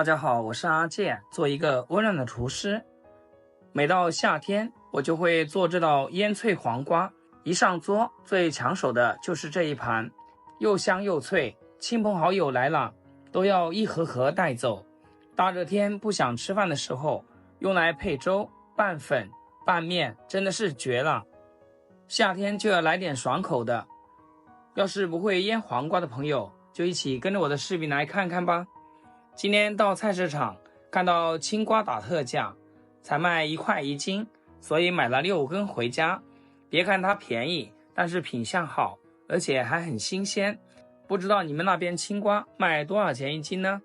大家好，我是阿健，做一個溫暖的廚師。每到夏天，我就會做這道醃脆黃瓜。一上桌，最搶手的就是這一盤，又香又脆，親朋好友來了都要一盒盒帶走。大熱天不想吃飯的時候，用來配粥、拌粉、拌麵，真的是絕了。夏天就要來點爽口的，要是不會醃黃瓜的朋友，就一起跟着我的視頻來看看吧。今天到菜市場看到青瓜打特價，才賣1塊1斤，所以買了6根回家。別看它便宜，但是品相好，而且還很新鮮。不知道你們那邊青瓜賣多少錢1斤呢？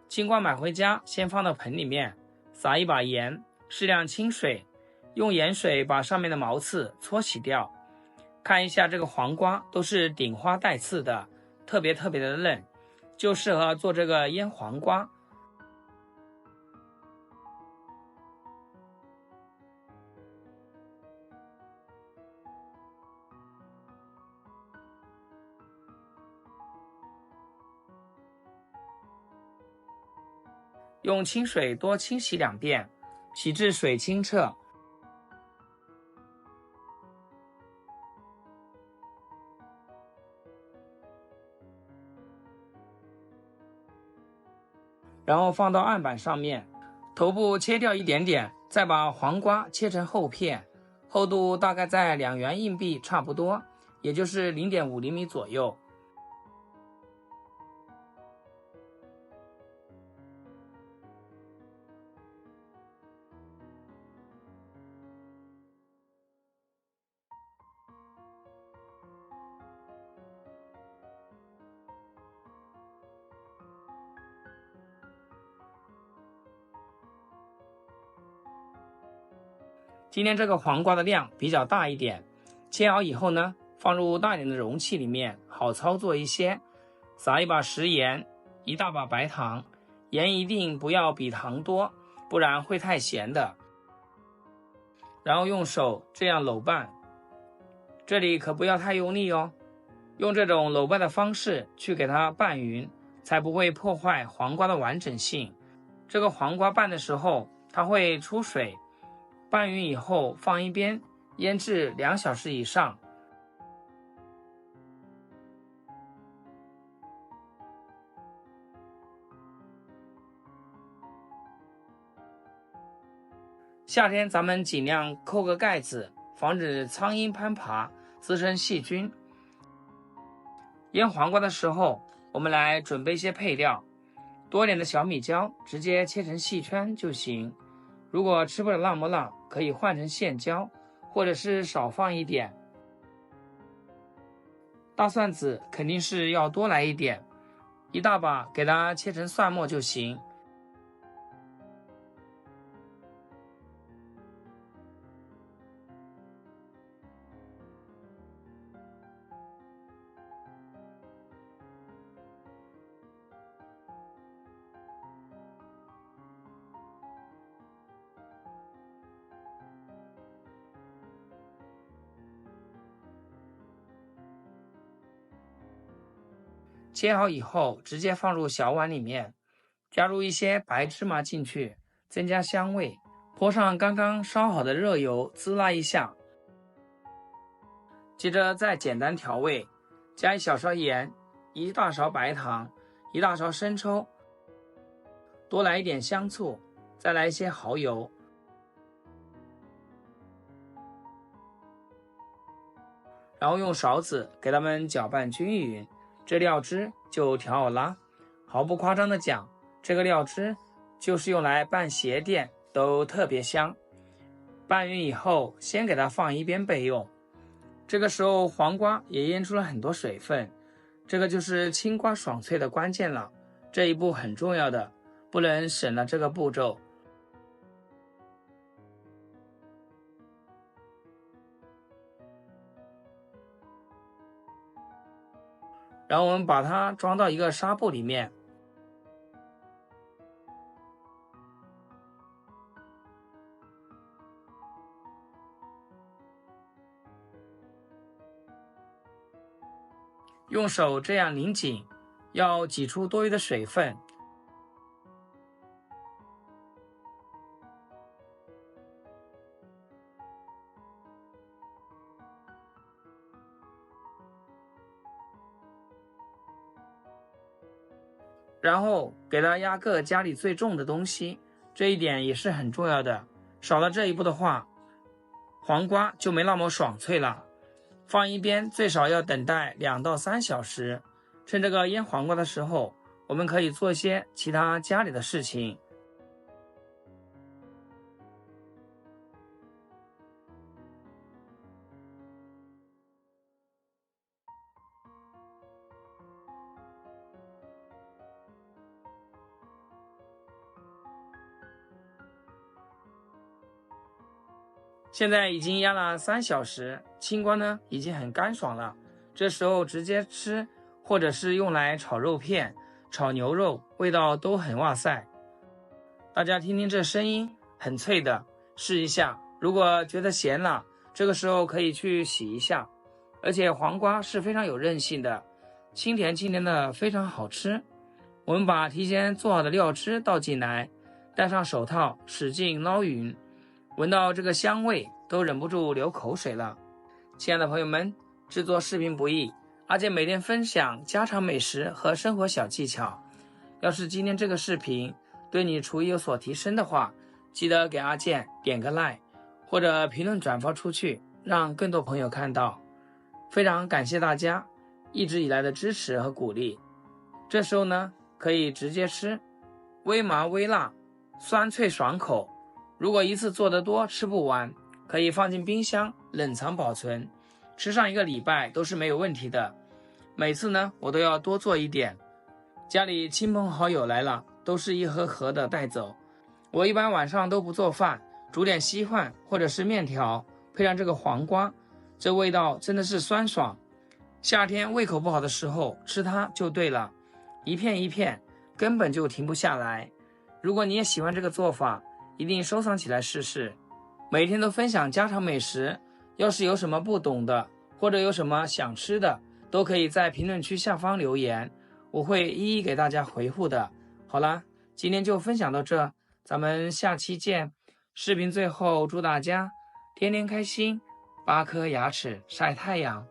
青瓜買回家，先放到盆裡面，撒一把鹽，適量清水，用鹽水把上面的毛刺搓洗掉。看一下這個黃瓜都是頂花帶刺的，特別的嫩，就適合做這個醃黃瓜。用清水多清洗2遍，洗至水清澈。然後放到案板上面，頭部切掉一點點，再把黃瓜切成厚片，厚度大概在2元硬幣差不多，也就是0.5厘米左右。今天这個黃瓜的量比較大一點，切好以後呢，放入大一點的容器裡面，好操作一些。撒一把食鹽，1大把白糖，鹽一定不要比糖多，不然會太鹹的。然後用手這樣摟拌，這裡可不要太用力哦，用這種摟拌的方式去給它拌勻，才不會破壞黃瓜的完整性。這個黃瓜拌的時候，它會出水。拌勻以後放一邊，醃製2小時以上。夏天咱們盡量扣個蓋子，防止蒼蠅攀爬，滋生細菌。醃黃瓜的時候，我們來準備一些配料，多點的小米椒，直接切成細圈就行。如果吃不了那麼辣，可以換成線椒，或者是少放一點。大蒜子肯定是要多來一點，1大把，給它切成蒜末就行。切好以後，直接放入小碗裡面，加入一些白芝麻進去，增加香味。潑上剛剛燒好的熱油，滋辣一下。接着再簡單調味，加1小勺鹽，1大勺白糖，1大勺生抽，多來一點香醋，再來一些蠔油。然後用勺子給它們攪拌均勻。這料汁就調好啦，毫不誇張的講，這個料汁就是用來拌鞋墊都特別香。拌勻以後，先給它放一邊備用。這個時候黃瓜也醃出了很多水分，這個就是青瓜爽脆的關鍵了。這一步很重要的，不能省了這個步驟。然後我們把它裝到一個紗布裡面，用手这樣擰緊，要擠出多餘的水分。然後給它壓個家裡最重的東西，這一點也是很重要的。少了這一步的話，黃瓜就沒那麼爽脆了。放一邊最少要等待2到3小時。趁這個醃黃瓜的時候，我們可以做些其他家裡的事情。现在已經壓了3小時，青瓜呢已經很乾爽了。這時候直接吃，或者是用來炒肉片、炒牛肉，味道都很哇塞。大家聽聽這聲音，很脆的，試一下。如果覺得鹹了，這個時候可以去洗一下。而且黃瓜是非常有韌性的，清甜清甜的，非常好吃。我們把提前做好的料汁倒進來，戴上手套，使勁撈勻。聞到這個香味，都忍不住流口水了。親愛的朋友們，制作視頻不易，阿健每天分享家常美食和生活小技巧。要是今天這個視頻對你廚藝有所提升的話，記得給阿健點個 like， 或者評論轉發出去，讓更多朋友看到。非常感謝大家一直以來的支持和鼓勵。這時候呢，可以直接吃，微麻微辣，酸脆爽口。如果一次做得多吃不完，可以放進冰箱冷藏保存，吃上1個禮拜都是沒有問題的。每次呢，我都要多做一點，家裡親朋好友來了，都是一盒盒的帶走。我一般晚上都不做飯，煮點稀飯或者是面條，配上這個黃瓜，這味道真的是酸爽。夏天胃口不好的時候吃它就對了，一片一片，根本就停不下來。如果你也喜歡這個做法，一定收藏起來試試。每天都分享家常美食，要是有什麼不懂的，或者有什麼想吃的，都可以在評論區下方留言，我會一一給大家回復的。好啦，今天就分享到這，咱們下期見。視頻最後祝大家天天開心，8顆牙齒曬太陽。